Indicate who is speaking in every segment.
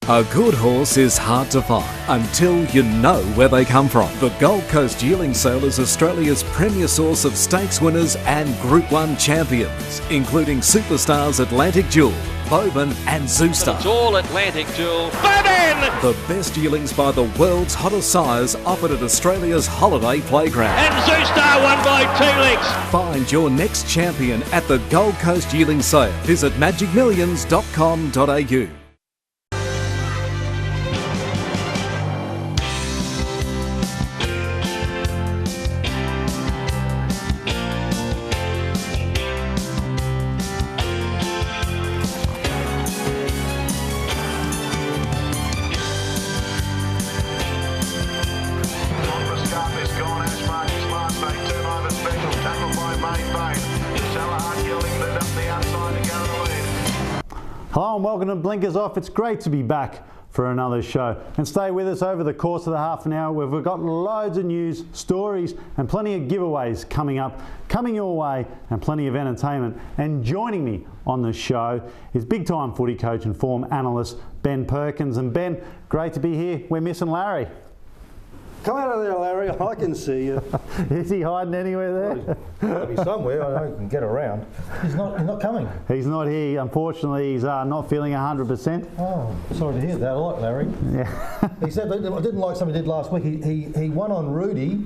Speaker 1: A good horse is hard to find until you know where they come from. The Gold Coast Yearling Sale is Australia's premier source of stakes winners and Group 1 champions, including superstars Atlantic Jewel, Bowman and Zoostar.
Speaker 2: It's all Atlantic Jewel. Bowman!
Speaker 1: The best yearlings by the world's hottest sires offered at Australia's holiday playground.
Speaker 2: And Zoostar won by 2 lengths.
Speaker 1: Find your next champion at the Gold Coast Yearling Sale. Visit magicmillions.com.au.
Speaker 3: Hello and welcome to Blinkers Off. It's great to be back for another show. And stay with us over the course of the half an hour. We've got loads of news, stories and plenty of giveaways coming up, coming your way, and plenty of entertainment. And joining me on the show is big-time footy coach and form analyst Ben Perkins. And Ben, great to be here. We're missing Larry.
Speaker 4: Come out of there, Larry. I can see you.
Speaker 3: Is he hiding anywhere there?
Speaker 4: Maybe somewhere. I know he can get around. He's not coming.
Speaker 3: He's not here. Unfortunately, he's not feeling 100%.
Speaker 4: Oh, sorry to hear that. I like Larry.
Speaker 3: Yeah.
Speaker 4: He said, I didn't like something he did last week. He won on Rudy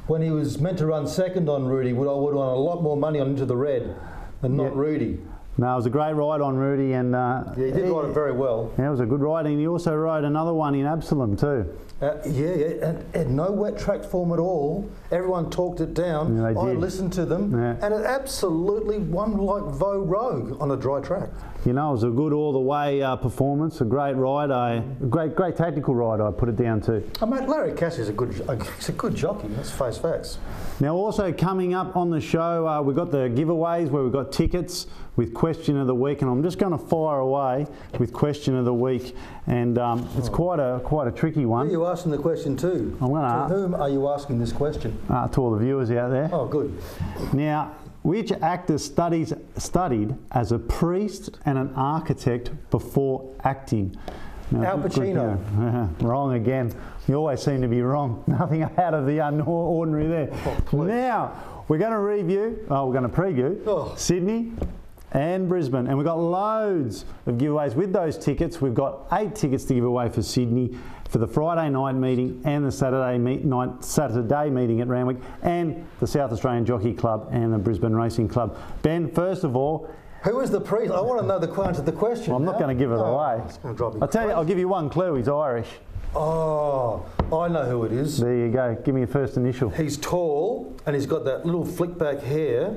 Speaker 4: when he was meant to run second on Rudy. I would have won a lot more money on Into the Red than not Rudy.
Speaker 3: No, it was a great ride on Rudy, and
Speaker 4: he did ride it very well.
Speaker 3: Yeah, it was a good ride, and he also rode another one in Absalom too.
Speaker 4: And no wet track form at all. Everyone talked it down.
Speaker 3: Yeah,
Speaker 4: I listened to them, and it absolutely won like Vo Rogue on a dry track.
Speaker 3: You know, it was a good all-the-way performance, a great ride, a great tactical ride, I'd put it down to.
Speaker 4: Oh, mate, Larry Cassidy's he's a good jockey, let's face facts.
Speaker 3: Now, also coming up on the show, we've got the giveaways where we've got tickets with Question of the Week, and I'm just going to fire away with Question of the Week, and it's quite a tricky one.
Speaker 4: Who are you asking the question to?
Speaker 3: I'm going to
Speaker 4: whom are you asking this question?
Speaker 3: To all the viewers out there.
Speaker 4: Oh, good.
Speaker 3: Now, which actor studied as a priest and an architect before acting? Now,
Speaker 4: Al Pacino.
Speaker 3: Wrong again. You always seem to be wrong. Nothing out of the ordinary there. Now, we're going to preview Sydney and Brisbane, and we've got loads of giveaways with those tickets. We've got 8 tickets to give away for Sydney for the Friday night meeting and the Saturday meeting at Randwick, and the South Australian Jockey Club and the Brisbane Racing Club. Ben, first of all,
Speaker 4: who is the priest? I want to know the answer to the question.
Speaker 3: Well, I'm not going to give it away. I'll tell you, I'll give you one clue. He's Irish.
Speaker 4: Oh, I know who it is.
Speaker 3: There you go. Give me your first initial.
Speaker 4: He's tall and he's got that little flick back hair.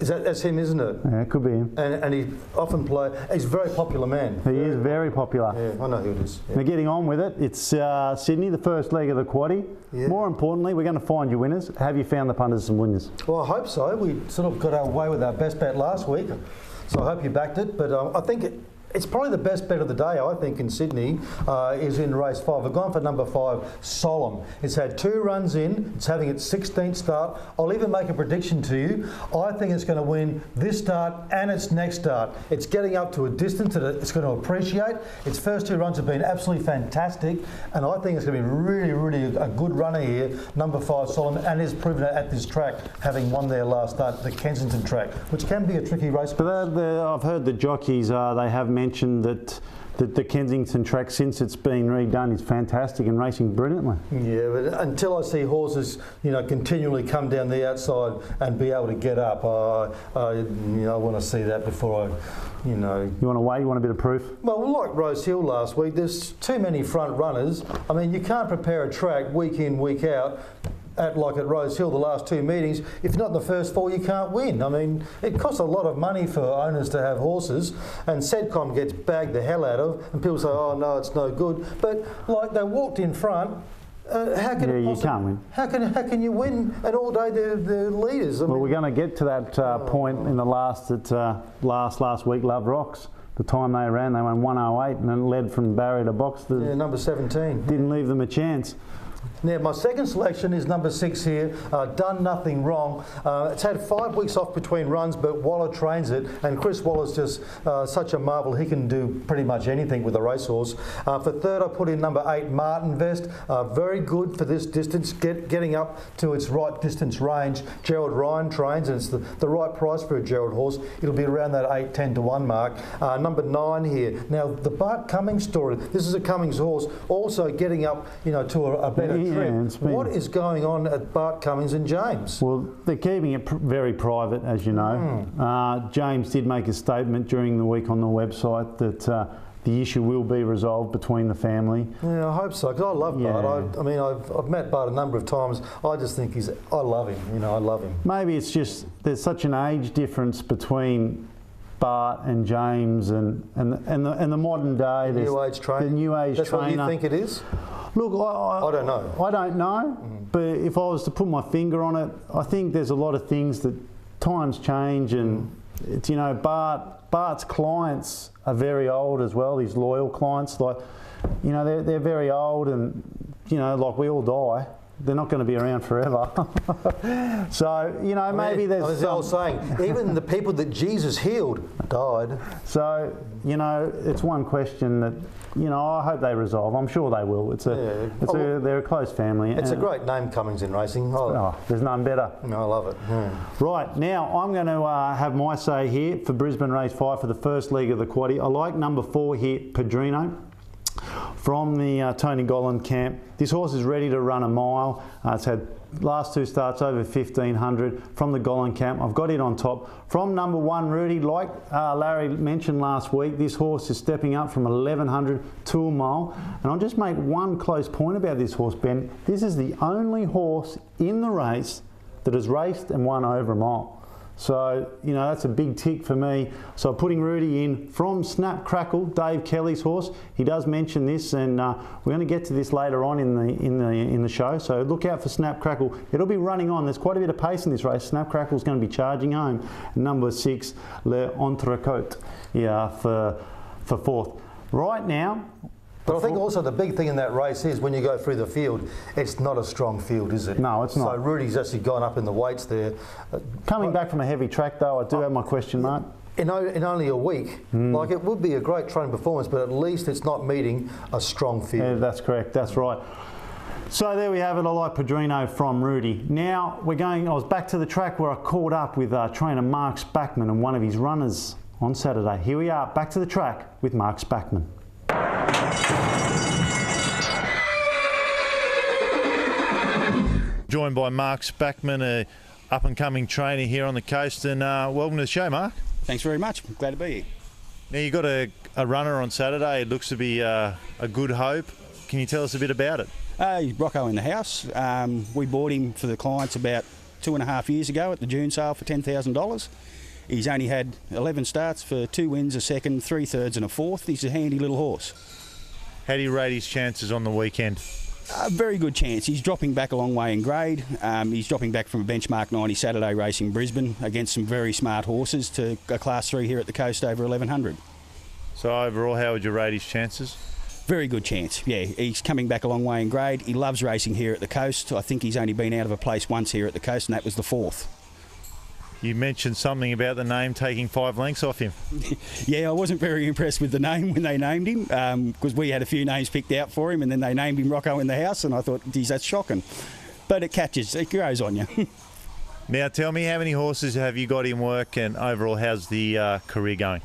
Speaker 4: That's him, isn't it?
Speaker 3: Yeah, it could be him.
Speaker 4: And he often he's a very popular man.
Speaker 3: He is very popular.
Speaker 4: Yeah, I know who it is. Yeah.
Speaker 3: Now, getting on with it, it's Sydney, the first leg of the quaddie. Yeah. More importantly, we're going to find you winners. Have you found the punters and winners?
Speaker 4: Well, I hope so. We sort of got our way with our best bet last week, so I hope you backed it. But I think it's probably the best bet of the day, I think, in Sydney, is in race 5. I've gone for number 5, Solemn. It's had 2 runs in. It's having its 16th start. I'll even make a prediction to you. I think it's going to win this start and its next start. It's getting up to a distance that it's going to appreciate. Its first 2 runs have been absolutely fantastic, and I think it's going to be really, really a good runner here, number 5, Solemn, and is proven it at this track, having won their last start, the Kensington track, which can be a tricky race.
Speaker 3: But I've heard the jockeys, they have mentioned that the Kensington track, since it's been redone, is fantastic and racing brilliantly.
Speaker 4: Yeah, but until I see horses, continually come down the outside and be able to get up, I want to see that before I, You
Speaker 3: want to wait? You want a bit of proof?
Speaker 4: Well, like Rose Hill last week, there's too many front runners. I mean, you can't prepare a track week in, week out. Like at Rose Hill, the last 2 meetings, if not in the first 4, you can't win. I mean, it costs a lot of money for owners to have horses, and Sedcom gets bagged the hell out of, and people say, oh no, it's no good. But like, they walked in front. How can
Speaker 3: you can't win.
Speaker 4: How can you win? And all day they're leaders.
Speaker 3: Well, we're going to get to that point in the last week. Love Rocks. The time they ran, they won 108 and then led from barrier to box.
Speaker 4: Number 17.
Speaker 3: Didn't leave them a chance.
Speaker 4: Now, my second selection is number 6 here, Done Nothing Wrong. It's had 5 weeks off between runs, but Waller trains it, and Chris Waller's just such a marvel. He can do pretty much anything with a racehorse. For third, I put in number 8, Martin Vest. Very good for this distance, getting up to its right distance range. Gerald Ryan trains, and it's the right price for a Gerald horse. It'll be around that 8, 10 to 1 mark. Number 9 here. Now, the Bart Cummings story. This is a Cummings horse, also getting up, to a better trip. What is going on at Bart Cummings and James?
Speaker 3: Well, they're keeping it very private, as you know. James did make a statement during the week on the website that the issue will be resolved between the family.
Speaker 4: Yeah, I hope so, because I love Bart. I mean, I've met Bart a number of times. I just think I love him. I love him.
Speaker 3: Maybe it's just there's such an age difference between Bart and James and the modern day.
Speaker 4: New age trainer.
Speaker 3: The new age
Speaker 4: That's
Speaker 3: trainer.
Speaker 4: What you think it is?
Speaker 3: Look,
Speaker 4: I don't know.
Speaker 3: I don't know, but if I was to put my finger on it, I think there's a lot of things that times change, and it's, Bart's clients are very old as well. His loyal clients, they're very old, and like we all die. They're not going to be around forever. So, maybe there's
Speaker 4: the old saying, even the people that Jesus healed died.
Speaker 3: So, it's one question that, I hope they resolve. I'm sure they will. They're a close family.
Speaker 4: It's a great name, Cummings in racing.
Speaker 3: There's none better.
Speaker 4: No, I love it.
Speaker 3: Right, now I'm going to have my say here for Brisbane Race 5 for the first leg of the quaddie. I like number 4 here, Padrino, from the Tony Gollan camp. This horse is ready to run a mile. It's had last 2 starts over 1,500 from the Gollan camp. I've got it on top. From number 1, Rudy, like Larry mentioned last week, this horse is stepping up from 1,100 to a mile. And I'll just make one close point about this horse, Ben. This is the only horse in the race that has raced and won over a mile. So, that's a big tick for me. So I'm putting Rudy in from Snap Crackle, Dave Kelly's horse. He does mention this, and we're going to get to this later on in the show. So look out for Snap Crackle. It'll be running on. There's quite a bit of pace in this race. Snap Crackle's going to be charging home. Number 6, Le Entrecote, for 4th. Right now.
Speaker 4: But I think also the big thing in that race is when you go through the field, it's not a strong field, is it?
Speaker 3: No, it's not.
Speaker 4: So Rudy's actually gone up in the weights there.
Speaker 3: Coming back from a heavy track, though, I do have my question mark.
Speaker 4: In only a week, it would be a great training performance, but at least it's not meeting a strong field.
Speaker 3: Yeah, that's correct. That's right. So there we have it. I like Padrino from Rudy. Now I was back to the track where I caught up with trainer Mark Spackman and one of his runners on Saturday. Here we are, back to the track with Mark Spackman.
Speaker 5: Joined by Mark Spackman, a up-and-coming trainer here on the coast, and welcome to the show, Mark.
Speaker 6: Thanks very much. I'm glad to be here.
Speaker 5: Now, you got a runner on Saturday. It looks to be a good hope. Can you tell us a bit about it?
Speaker 6: Rocco in the house. We bought him for the clients about 2.5 years ago at the June sale for $10,000. He's only had 11 starts for 2 wins, a second, 3 thirds and a fourth. He's a handy little horse.
Speaker 5: How do you rate his chances on the weekend?
Speaker 6: A very good chance. He's dropping back a long way in grade. He's dropping back from a benchmark 90 Saturday race in Brisbane against some very smart horses to a Class 3 here at the coast over 1,100.
Speaker 5: So overall, how would you rate his chances?
Speaker 6: Very good chance, yeah. He's coming back a long way in grade. He loves racing here at the coast. I think he's only been out of a place once here at the coast, and that was the 4th.
Speaker 5: You mentioned something about the name taking 5 lengths off him.
Speaker 6: Yeah, I wasn't very impressed with the name when they named him, because we had a few names picked out for him, and then they named him Rocco in the house, and I thought, geez, that's shocking. But it grows on you.
Speaker 5: Now tell me, how many horses have you got in work, and overall, how's the career going?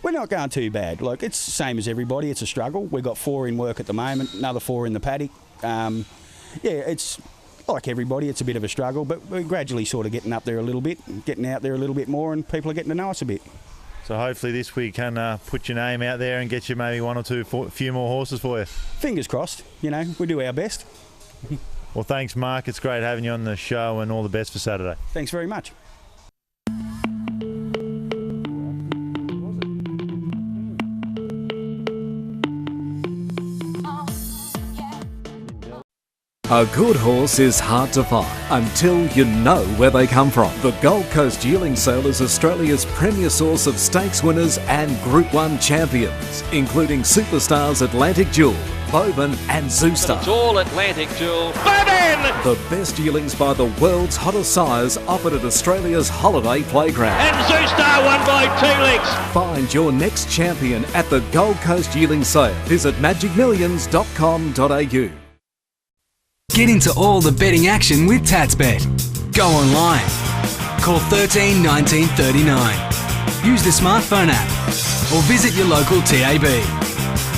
Speaker 6: We're not going too bad. Like, it's the same as everybody. It's a struggle. We've got 4 in work at the moment, another 4 in the paddock. It's like everybody, it's a bit of a struggle, but we're gradually sort of getting up there a little bit, getting out there a little bit more, and people are getting to know us a bit.
Speaker 5: So hopefully this week can put your name out there and get you maybe 1 or 2, a few more horses for you.
Speaker 6: Fingers crossed. We do our best.
Speaker 5: Well, thanks, Mark. It's great having you on the show, and all the best for Saturday.
Speaker 6: Thanks very much.
Speaker 1: A good horse is hard to find until you know where they come from. The Gold Coast Yearling Sale is Australia's premier source of stakes winners and Group 1 champions, including Superstars Atlantic Jewel, Bowman and Zooster.
Speaker 2: It's all Atlantic Jewel. Bowman!
Speaker 1: The best yearlings by the world's hottest sires offered at Australia's holiday playground.
Speaker 2: And Zoostar won by T-Lex.
Speaker 1: Find your next champion at the Gold Coast Yearling Sale. Visit magicmillions.com.au.
Speaker 7: Get into all the betting action with TatsBet. Go online. Call 13 19 39. Use the smartphone app or visit your local TAB.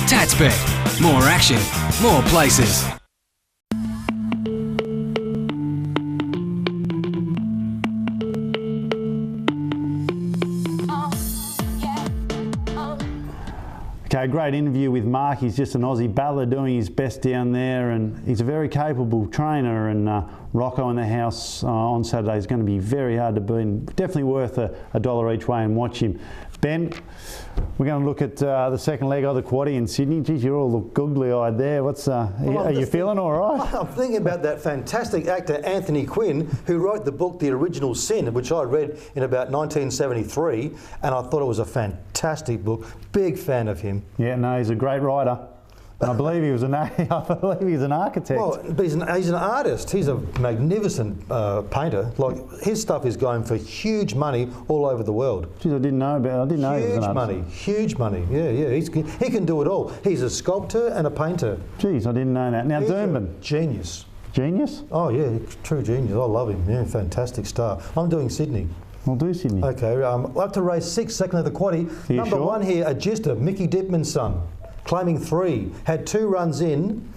Speaker 7: TatsBet. More action, more places.
Speaker 3: Okay, great interview with Mark. He's just an Aussie battler doing his best down there, and he's a very capable trainer. And Rocco in the house on Saturday is going to be very hard to beat. Definitely worth a dollar each way and watch him. Ben, we're going to look at the second leg of the quaddie in Sydney. Geez, you all look googly-eyed there. Are you feeling all right?
Speaker 4: I'm thinking about that fantastic actor Anthony Quinn, who wrote the book The Original Sin, which I read in about 1973, and I thought it was a fantastic book. Big fan of him.
Speaker 3: Yeah, no, he's a great writer. And I believe he was an architect.
Speaker 4: Well, but he's an artist. He's a magnificent painter. Like, his stuff is going for huge money all over the world.
Speaker 3: Geez, I didn't know he was an artist.
Speaker 4: Huge money. Yeah. He can do it all. He's a sculptor and a painter.
Speaker 3: Geez, I didn't know that. Now, Doomben.
Speaker 4: Genius.
Speaker 3: Genius?
Speaker 4: Oh, yeah, true genius. I love him. Yeah, fantastic star. I'm doing Sydney.
Speaker 3: We'll do Sydney.
Speaker 4: Okay, up to race 6, second of the quaddie. Number
Speaker 3: sure?
Speaker 4: 1 here, Agista, Mickey Dittman's son, claiming 3. Had 2 runs in,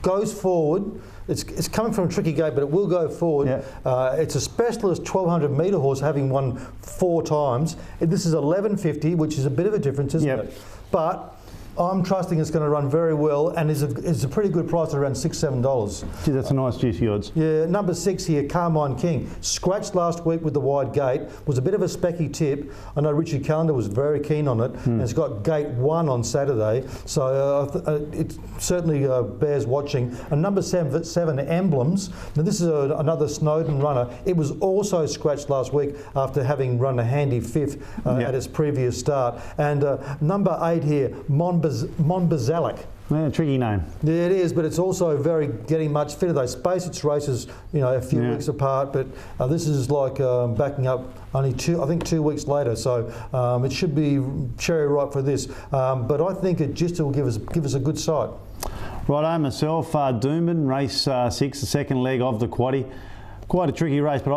Speaker 4: goes forward. It's coming from a tricky gate, but it will go forward.
Speaker 3: Yeah.
Speaker 4: It's a specialist 1200 metre horse, having won 4 times. This is 11.50, which is a bit of a difference, isn't it? But I'm trusting it's going to run very well, and is a pretty good price at around $6-7.
Speaker 3: Gee, that's a nice juicy odds.
Speaker 4: Yeah, number 6 here, Carmine King. Scratched last week with the wide gate. Was a bit of a specky tip. I know Richard Callender was very keen on it, and it's got gate 1 on Saturday, so it certainly bears watching. And number 7, Emblems. Now this is another Snowden runner. It was also scratched last week after having run a handy 5th at its previous start. And number 8 here, Monbazalek.
Speaker 3: Yeah, tricky name.
Speaker 4: Yeah, it is, but it's also getting much fitter. They space its races, a few weeks apart, but this is like backing up only 2 weeks later, so it should be cherry ripe for this. But I think it just will give us a good sight.
Speaker 3: Righto, myself, Doomben, race 6, the second leg of the quaddie. Quite a tricky race, but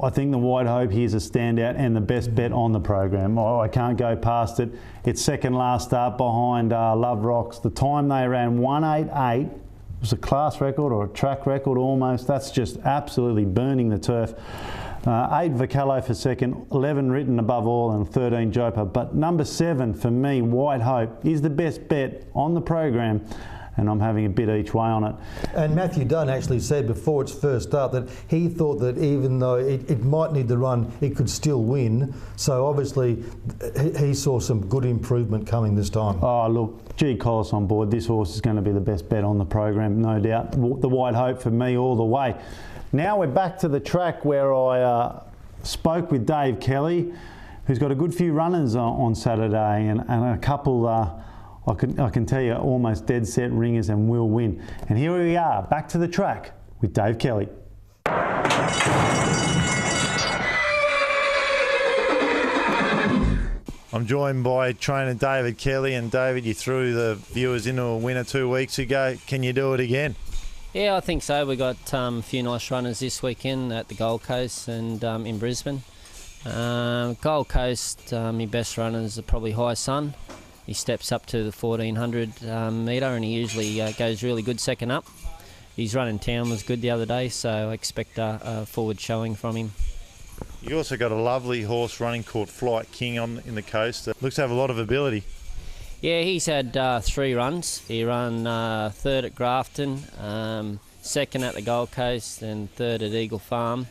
Speaker 3: I think the Wide Hope here is a standout and the best bet on the program. I can't go past it. It's second last start behind Love Rocks. The time they ran 1:88 was a class record or a track record almost. That's just absolutely burning the turf. 8 Vocalo for second, 11 Written above all, and 13 Joper. But number 7 for me, Wide Hope, is the best bet on the program, and I'm having a bit each way on it.
Speaker 4: And Matthew Dunn actually said before its first start that he thought that even though it might need the run, it could still win. So obviously he saw some good improvement coming this time.
Speaker 3: Oh, look, G. Collis on board. This horse is going to be the best bet on the program, no doubt. The Wide Hope for me all the way. Now we're back to the track where I spoke with Dave Kelly, who's got a good few runners on Saturday, and a couple... I can tell you almost dead set ringers and will win. And here we are, back to the track with Dave Kelly.
Speaker 5: I'm joined by trainer David Kelly, and David, you threw the viewers into a winner 2 weeks ago. Can you do it again?
Speaker 8: Yeah, I think so. We got a few nice runners this weekend at the Gold Coast and in Brisbane. Gold Coast, my best runners are probably High Sun. He steps up to the 1400 metre, and he usually goes really good second up. His run in town was good the other day, so I expect a forward showing from him.
Speaker 5: You also got a lovely horse running called Flight King in the coast that looks to have a lot of ability.
Speaker 8: Yeah, he's had 3 runs. He ran 3rd at Grafton, 2nd at the Gold Coast, and 3rd at Eagle Farm.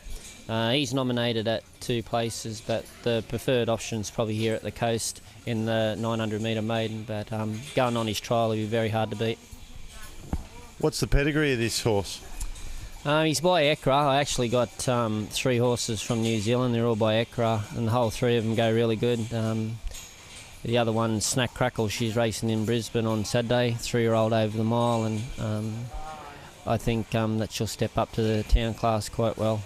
Speaker 8: He's nominated at 2 places, but the preferred option's probably here at the coast in the 900 metre maiden, but going on his trial, he'll be very hard to beat.
Speaker 5: What's the pedigree of this horse?
Speaker 8: He's by Ekra. I actually got 3 horses from New Zealand. They're all by Ekra, and the whole 3 of them go really good. the other one, Snack Crackle, she's racing in Brisbane on Saturday, 3-year-old over the mile, and I think that she'll step up to the town class quite well.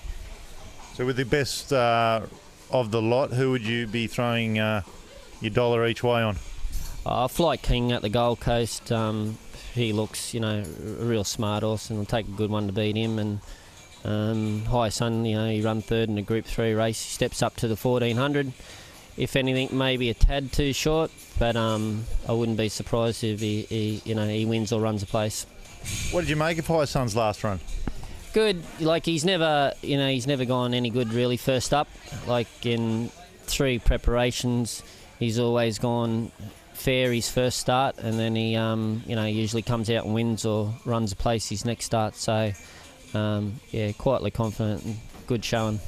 Speaker 5: So with the best of the lot, who would you be throwing your dollar each way on?
Speaker 8: Flight King at the Gold Coast. He looks, a real smart horse, and it'll take a good one to beat him. And High Sun, he run third in a Group 3 race. He steps up to the 1400. If anything, maybe a tad too short, but I wouldn't be surprised if he wins or runs a place.
Speaker 5: What did you make of High Sun's last run?
Speaker 8: Good. Like, he's never gone any good really first up. Like, in 3 preparations, he's always gone fair his first start, and then he usually comes out and wins or runs a place his next start. So quietly confident and good showing.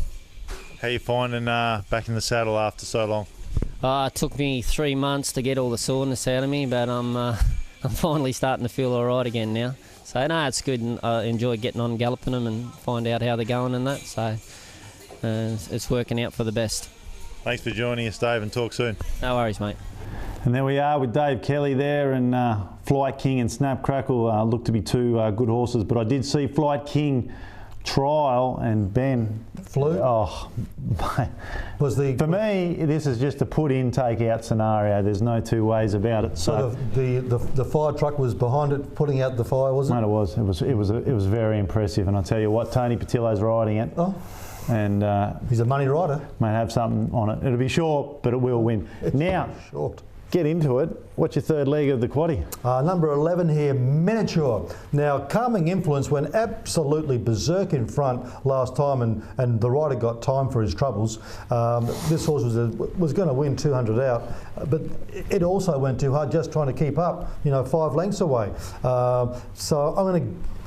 Speaker 5: How you finding back in the saddle after so long?
Speaker 8: It took me 3 months to get all the soreness out of me, but I'm finally starting to feel all right again now. So no, it's good, and I enjoy getting on galloping them and find out how they're going and that. So it's working out for the best.
Speaker 5: Thanks for joining us, Dave, and talk soon.
Speaker 8: No worries, mate.
Speaker 3: And there we are with Dave Kelly there, and Flight King and Snap Crackle look to be 2 good horses. But I did see Flight King trial, and Ben
Speaker 4: flew.
Speaker 3: Oh, for me, this is just a put-in, take-out scenario. There's no 2 ways about it.
Speaker 4: So the fire truck was behind it, putting out the fire, was it?
Speaker 3: Mate, it was very impressive. And I tell you what, Tony Patillo's riding it.
Speaker 4: Oh.
Speaker 3: And
Speaker 4: he's a money rider.
Speaker 3: May have something on it. It'll be short, but it will win. Now,
Speaker 4: short.
Speaker 3: Get into it. What's your third leg of the quaddie?
Speaker 4: Number 11 here, Miniature. Now, Calming Influence went absolutely berserk in front last time, and the rider got time for his troubles. This horse was going to win 200 out, but it also went too hard just trying to keep up, 5 lengths away. So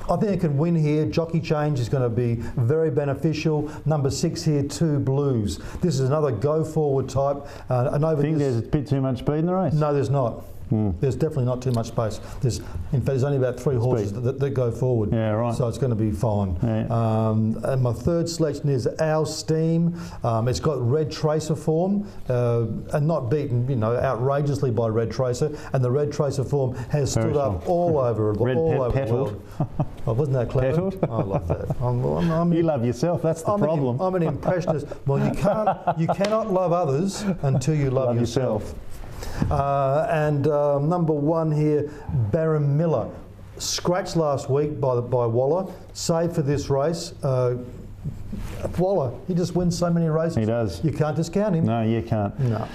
Speaker 4: I think it can win here. Jockey change is going to be very beneficial. Number 6 here, 2 Blues. This is another go-forward type.
Speaker 3: There's a bit too much speed in the race?
Speaker 4: No, there's not. There's definitely not too much space. In fact, there's only about 3 horses that go forward.
Speaker 3: Yeah, right.
Speaker 4: So it's going to be fine.
Speaker 3: Yeah.
Speaker 4: And my third selection is Our Steam. It's got Red Tracer form and not beaten, outrageously by Red Tracer. And the Red Tracer form has stood up all over the world. Oh, wasn't that clever? I love that.
Speaker 3: You love yourself. That's the problem.
Speaker 4: I'm an impressionist. Well, you cannot love others until you love yourself. And number 1 here, Baron Miller. Scratched last week by Waller. Saved for this race. Waller, he just wins so many races.
Speaker 3: He does.
Speaker 4: You can't discount him.
Speaker 3: No, you can't.
Speaker 4: No.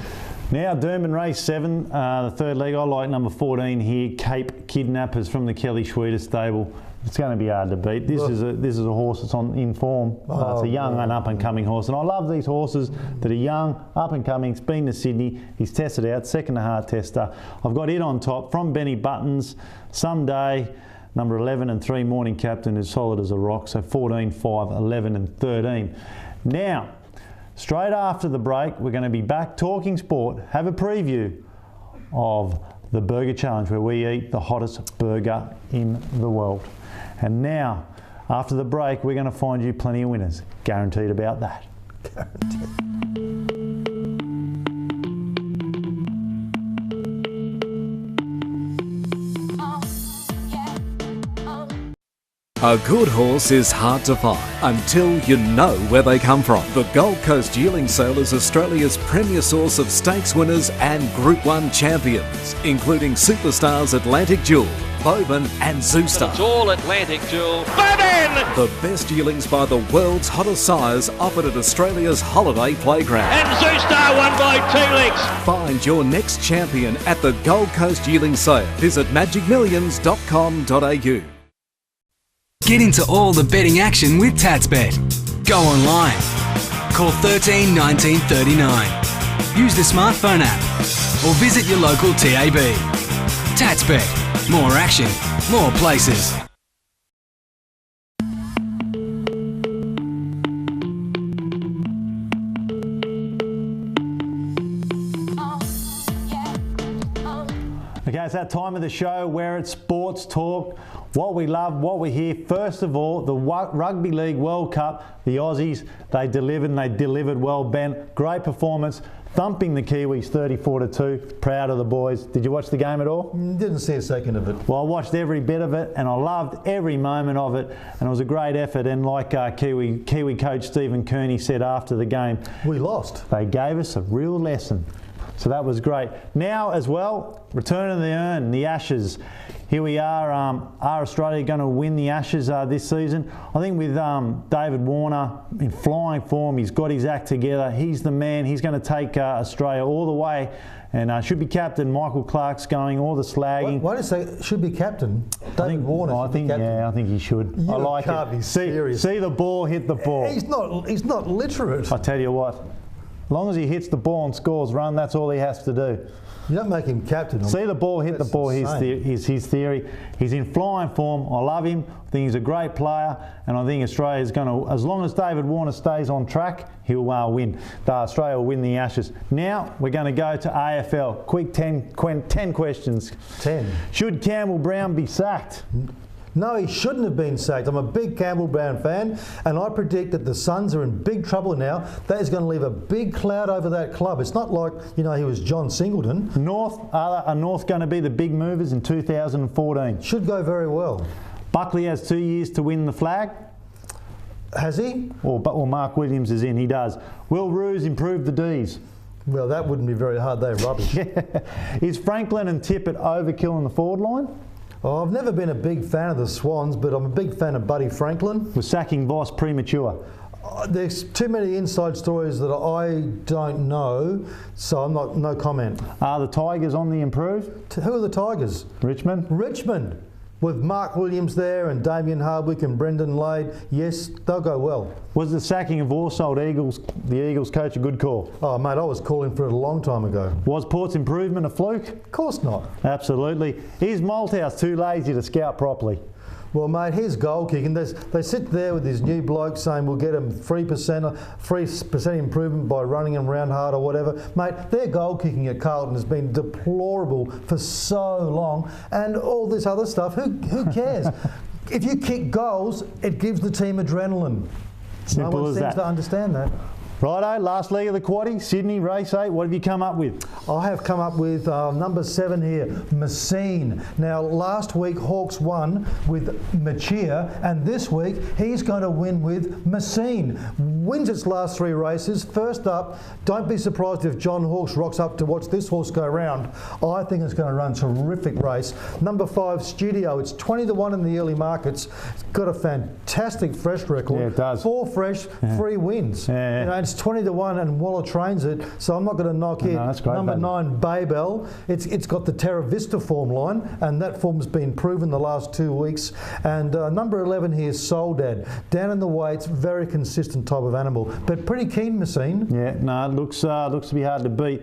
Speaker 3: Now, Derman race 7, the third leg. I like number 14 here, Cape Kidnappers from the Kelly Schweida stable. It's going to be hard to beat. This is a horse that's in form. It's a young and up-and-coming horse. And I love these horses that are young, up-and-coming. He's been to Sydney. He's tested out, second to heart tester. I've got it on top from Benny Buttons. Someday, number 11 and 3, Morning Captain, is solid as a rock. So 14, 5, 11 and 13. Now, straight after the break, we're going to be back talking sport. Have a preview of the Burger Challenge, where we eat the hottest burger in the world. And now, after the break, we're going to find you plenty of winners. Guaranteed about that. Guaranteed.
Speaker 1: A good horse is hard to find until you know where they come from. The Gold Coast Yearling Sale is Australia's premier source of stakes winners and Group 1 champions, including superstars Atlantic Jewel, Bowman and Zoostar.
Speaker 2: It's all Atlantic Jewel. Bowman!
Speaker 1: The best yearlings by the world's hottest sires offered at Australia's holiday playground.
Speaker 2: And Zoostar won by T-Lex.
Speaker 1: Find your next champion at the Gold Coast Yearling Sale. Visit magicmillions.com.au.
Speaker 7: Get into all the betting action with TatsBet. Go online. Call 13 19 39. Use the smartphone app or visit your local TAB. TatsBet. More action, more places.
Speaker 3: Okay, it's that time of the show where it's sports talk, what we love, what we hear. First of all, the Rugby League World Cup, the Aussies, they delivered and they delivered well, Ben. Great performance. thumping the Kiwis 34-2. Proud of the boys. Did you watch the game at all?
Speaker 4: Didn't see a second of it.
Speaker 3: Well, I watched every bit of it and I loved every moment of it, and it was a great effort. And like Kiwi coach Stephen Kearney said after the game,
Speaker 4: we lost.
Speaker 3: They gave us a real lesson. So that was great. Now as well, return of the urn, the Ashes. Here we are. Are Australia going to win the Ashes this season? I think with David Warner in flying form, he's got his act together. He's the man. He's going to take Australia all the way. And should be captain. Michael Clark's going, all the slagging.
Speaker 4: Why did you say should be captain? David Warner.
Speaker 3: I think he should.
Speaker 4: You
Speaker 3: I like
Speaker 4: can't
Speaker 3: it.
Speaker 4: be serious.
Speaker 3: See the ball hit the ball.
Speaker 4: He's not literate.
Speaker 3: I tell you what, as long as he hits the ball and scores run, that's all he has to do.
Speaker 4: You don't make him captain.
Speaker 3: See the ball hit the ball. His theory. He's in flying form. I love him. I think he's a great player, and I think Australia's going to, as long as David Warner stays on track, he'll win. Australia will win the Ashes. Now we're going to go to AFL. Quick 10 questions.
Speaker 4: 10.
Speaker 3: Should Campbell Brown be sacked?
Speaker 4: No, he shouldn't have been sacked. I'm a big Campbell Brown fan, and I predict that the Suns are in big trouble now. That is going to leave a big cloud over that club. It's not like, he was John Singleton.
Speaker 3: Are North going to be the big movers in 2014?
Speaker 4: Should go very well.
Speaker 3: Buckley has 2 years to win the flag.
Speaker 4: Has he?
Speaker 3: Or Mark Williams is in. He does. Will Roos improve the Ds?
Speaker 4: Well, that wouldn't be very hard. They're rubbish.
Speaker 3: Is Franklin and Tippett overkill in the forward line?
Speaker 4: Oh, I've never been a big fan of the Swans, but I'm a big fan of Buddy Franklin.
Speaker 3: Was sacking Voss premature?
Speaker 4: There's too many inside stories that I don't know, so no comment.
Speaker 3: Are the Tigers on the improve?
Speaker 4: Who are the Tigers?
Speaker 3: Richmond.
Speaker 4: Richmond. With Mark Williams there and Damien Hardwick and Brendan Lade, yes, they'll go well.
Speaker 3: Was the sacking of Orsold the Eagles coach, a good call?
Speaker 4: Oh, mate, I was calling for it a long time ago.
Speaker 3: Was Port's improvement a fluke?
Speaker 4: Of course not.
Speaker 3: Absolutely. Is Malthouse too lazy to scout properly?
Speaker 4: Well, mate, here's goal kicking. They sit there with this new bloke saying we'll get him 3% improvement by running him round hard or whatever. Mate, their goal kicking at Carlton has been deplorable for so long, and all this other stuff. Who cares? If you kick goals, it gives the team adrenaline.
Speaker 3: Simple
Speaker 4: no one
Speaker 3: as
Speaker 4: seems
Speaker 3: that.
Speaker 4: to understand that.
Speaker 3: Righto, last leg of the quaddie, Sydney, race 8. What have you come up with?
Speaker 4: I have come up with number 7 here, Messine. Now, last week Hawks won with Machia, and this week he's going to win with Messine. Wins its last 3 races. First up, don't be surprised if John Hawkes rocks up to watch this horse go round. I think it's going to run a terrific race. Number 5, Studio. It's 20-1 in the early markets. It's got a fantastic fresh record.
Speaker 3: Yeah, it does.
Speaker 4: 4 fresh, 3 wins.
Speaker 3: Yeah.
Speaker 4: It's 20-1 and Waller trains it, so I'm not going to knock it.
Speaker 3: No, that's great,
Speaker 4: Number 9, Baybel. It's got the Terra Vista form line, and that form's been proven the last 2 weeks. And number 11 here is Soldad. Down in the weights, very consistent type of animal, but pretty keen, Messine.
Speaker 3: Yeah, no, it looks to be hard to beat.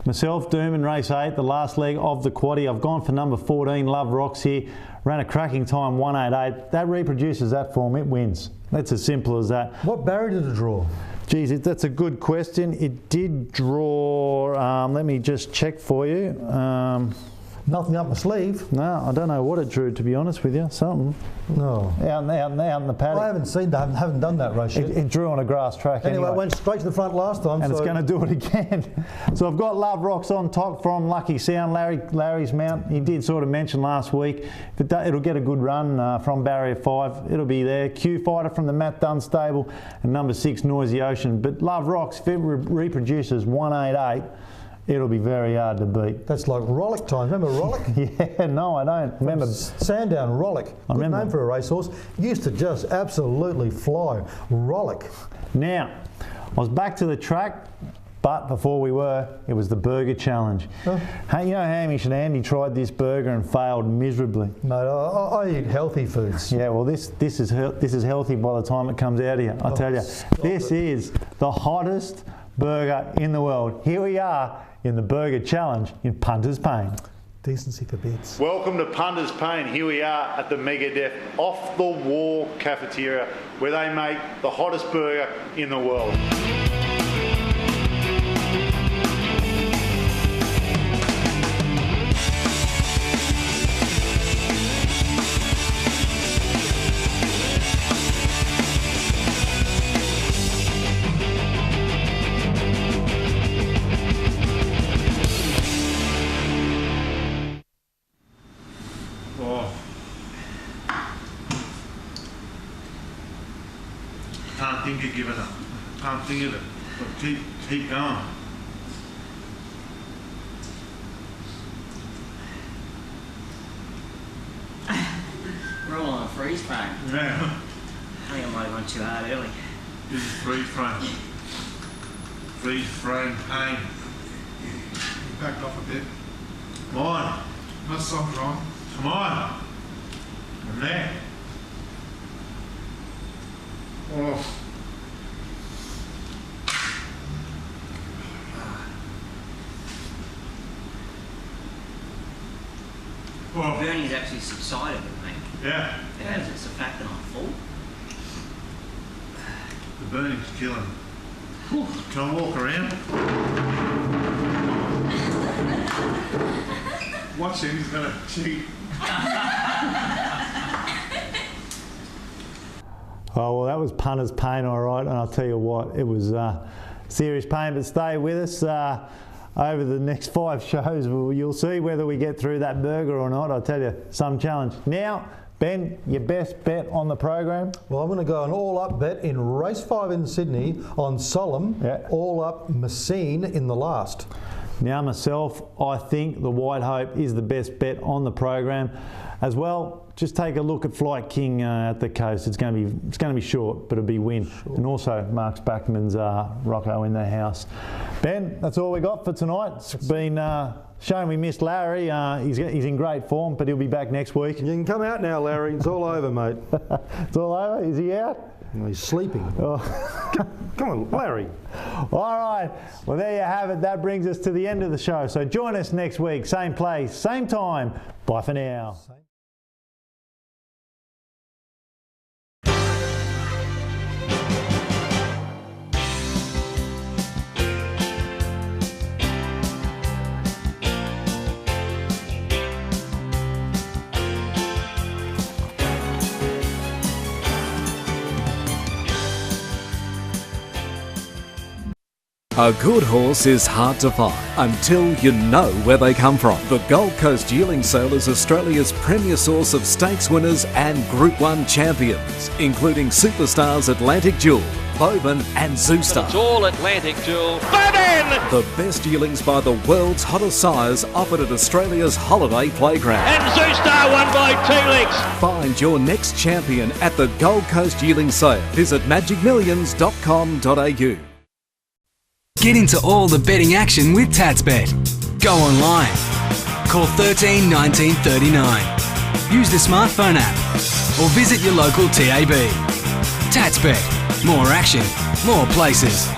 Speaker 3: Myself, Doom in race 8, the last leg of the quaddie. I've gone for number 14, Love Rocks here. Ran a cracking time, 1:88. That reproduces that form, it wins. That's as simple as that.
Speaker 4: What barrier did it draw?
Speaker 3: Geez, that's a good question. It did draw, let me just check for you.
Speaker 4: Nothing up my sleeve.
Speaker 3: No, I don't know what it drew, to be honest with you. Something.
Speaker 4: No.
Speaker 3: Out in the paddock.
Speaker 4: I haven't seen that. I haven't done that race yet.
Speaker 3: It drew on a grass track
Speaker 4: Anyway, it went straight to the front last time.
Speaker 3: And it's going to do it again. So I've got Love Rocks on top from Lucky Sound, Larry's mount. He did sort of mention last week. It'll get a good run from Barrier 5. It'll be there. Q Fighter from the Matt Dunn stable. And number 6, Noisy Ocean. But Love Rocks, if it reproduces 188, it'll be very hard to beat.
Speaker 4: That's like Rollick times. Remember Rollick?
Speaker 3: Yeah, no, I don't. Remember
Speaker 4: Sandown, Rollick. Good name for a racehorse. Used to just absolutely fly. Rollick.
Speaker 3: Now, I was back to the track, but before we were, it was the burger challenge.
Speaker 4: Oh.
Speaker 3: Hey, you know Hamish and Andy tried this burger and failed miserably.
Speaker 4: Mate, I eat healthy foods.
Speaker 3: Yeah, well, this is healthy by the time it comes out here. I tell you, this is the hottest burger in the world. Here we are in the burger challenge in Punter's Pain.
Speaker 4: Decency for bits.
Speaker 5: Welcome to Punter's Pain. Here we are at the Megadeth off-the-wall cafeteria where they make the hottest burger in the world. can't think of giving up. I can't think of it. But keep going.
Speaker 9: We're all on a freeze frame.
Speaker 5: Yeah.
Speaker 9: I think I might have gone too hard early.
Speaker 5: This is freeze frame. Freeze frame pain.
Speaker 10: Backed off a bit.
Speaker 5: Come on.
Speaker 10: Nice soft run.
Speaker 5: Come on. And there. Oh. Oh.
Speaker 9: Burning's actually subsided, mate.
Speaker 5: Yeah.
Speaker 9: It has. It's the fact that I'm full.
Speaker 5: The burning's killing. Can I walk around? Watch him, he's going to cheat.
Speaker 3: Oh, well, that was punter's pain, all right. And I'll tell you what, it was serious pain. But stay with us. Over the next 5 shows, you'll see whether we get through that burger or not. I'll tell you, some challenge. Now, Ben, your best bet on the program?
Speaker 4: Well, I'm going to go an all-up bet in race 5 in Sydney on Solemn, all-up Messine in the last.
Speaker 3: Now, myself, I think the White Hope is the best bet on the program. As well, just take a look at Flight King at the coast. It's going to be short, but it'll be win. Sure. And also, Mark Spackman's Rocco in the house. Ben, that's all we got for tonight. It's been shame we missed Larry. He's in great form, but he'll be back next week.
Speaker 4: You can come out now, Larry. It's all over, mate.
Speaker 3: It's all over? Is he out?
Speaker 4: No, he's sleeping. Oh. Come on, Larry.
Speaker 3: All right. Well, there you have it. That brings us to the end of the show. So join us next week. Same place, same time. Bye for now.
Speaker 1: A good horse is hard to find until you know where they come from. The Gold Coast Yearling Sale is Australia's premier source of stakes winners and Group 1 champions, including superstars Atlantic Jewel, Bowman and Zoostar.
Speaker 2: It's all Atlantic Jewel. Bowman!
Speaker 1: The best yearlings by the world's hottest sires offered at Australia's holiday playground.
Speaker 2: And Zoostar won by Telix.
Speaker 1: Find your next champion at the Gold Coast Yearling Sale. Visit magicmillions.com.au.
Speaker 7: Get into all the betting action with TatsBet. Go online. Call 13 19 39. Use the smartphone app or visit your local TAB. TatsBet. More action, more places.